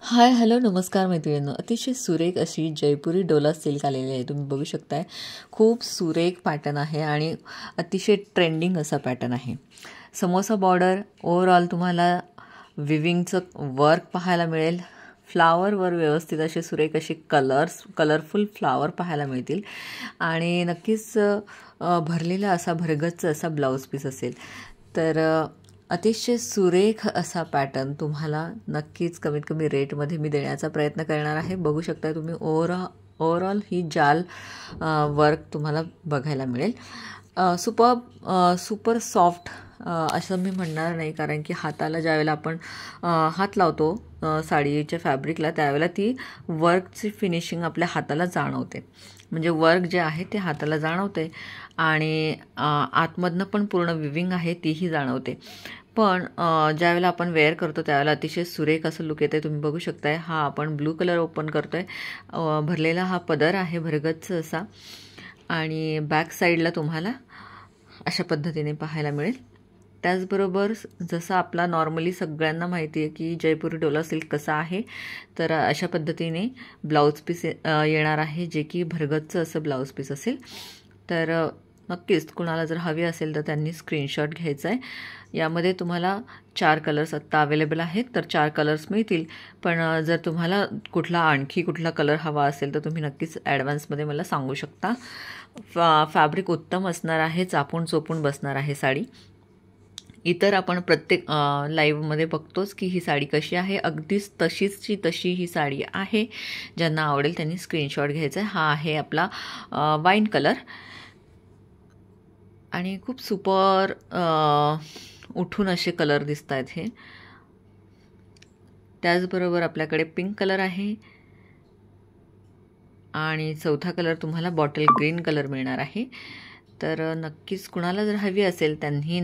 Hi hello नमस्कार मैत्रिणींनो, अतिशय सुरेख अशी जयपुरी डोला सिल्क आलेली आहे. तुम्ही बघू शकताय, खूप सुरेख पॅटर्न आहे आणि अतिशय ट्रेंडिंग असा पॅटर्न आहे. समोसा बॉर्डर ओव्हरऑल तुम्हाला विविंगचं वर्क पाहायला मिळेल. फ्लावरवर व्यवस्थित असे सुरेख असे कलरफुल फ्लावर पाहायला मिळतील आणि नक्कीच भरलेला असा भरगच्च असा ब्लाऊज पीस असेल. तर अतिशय सुरेख असा पॅटर्न तुम्हाला नक्कीच कमीत कमी रेटमध्ये मी देण्याचा प्रयत्न करणार आहे. बघू शकता तुम्ही ओव्हरऑल ही जाल वर्क तुम्हाला बघायला मिळेल. सुपर सॉफ्ट असं मी म्हणणार नाही, कारण की हाताला ज्यावेळेला आपण हात लावतो साडीच्या फॅब्रिकला, त्यावेळेला ती वर्कची फिनिशिंग आपल्या हाताला जाणवते. म्हणजे वर्क जे आहे ते हाताला जाणवते आणि आतमधनं पण पूर्ण विविंग आहे तीही जाणवते. पण ज्यावेळेला आपण वेअर करतो त्यावेळेला अतिशय सुरेख असं लुक येते. तुम्ही बघू शकताय, हा आपण ब्लू कलर ओपन करतोय. भरलेला हा पदर आहे भरगच्च असा आणि बॅक साईडला तुम्हाला अशा पद्धतीने पाहायला मिळेल. त्याचबरोबर जसं आपला नॉर्मली सगळ्यांना माहिती आहे की जयपुरी डोला सिल्क कसा आहे, तर अशा पद्धतीने ब्लाऊज पीस येणार आहे, जे की भरगच्च असं ब्लाऊज पीस असेल. तर नक्कीच कुणाला जर हवी असेल तर त्यांनी स्क्रीनशॉट घ्यायचा आहे. यामध्ये तुम्हाला 4 कलर्स आत्ता अवेलेबल आहेत, तर 4 कलर्स मिळतील. पण जर तुम्हाला आणखी कुठला कलर हवा असेल तर तुम्ही नक्कीच ॲडव्हान्समध्ये मला सांगू शकता. फॅब्रिक उत्तम असणार आहे, चापून चोपून बसणार आहे साडी. इतर आपण प्रत्येक लाईव्हमध्ये बघतोच की ही साडी कशी आहे, अगदीच तशीची तशी ही साडी आहे. ज्यांना आवडेल त्यांनी स्क्रीनशॉट घ्यायचा आहे. हा आहे आपला वाईन कलर आणि खूप सुपर उठून असे कलर दिसत आहेत हे. त्याचबरोबर आपल्याकडे पिंक कलर आहे आणि चौथा कलर तुम्हाला बॉटल ग्रीन कलर मिळणार आहे. तर नक्कीच कुणाला जर हवी असेल त्यांनी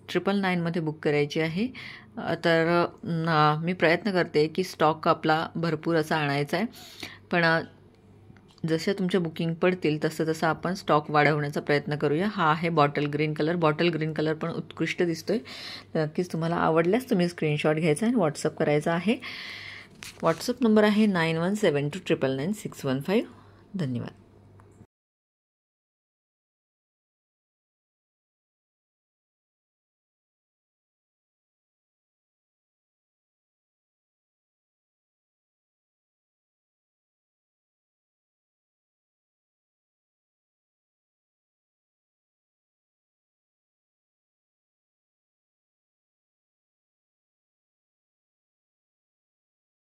999मध्ये बुक करायची आहे. तर मी प्रयत्न करते की स्टॉक आपला भरपूर असा आणायचा आहे, पण जसं तुमच्या बुकिंग पडतील तसं आपण स्टॉक वाढवण्याचा प्रयत्न करूया. हा आहे बॉटल ग्रीन कलर पण उत्कृष्ट दिसतोय. नक्कीच तुम्हाला आवडल्यास तुम्ही स्क्रीनशॉट घ्यायचा आणि व्हॉट्सअप करायचा आहे. व्हॉट्सअप नंबर आहे 9172999615. धन्यवाद.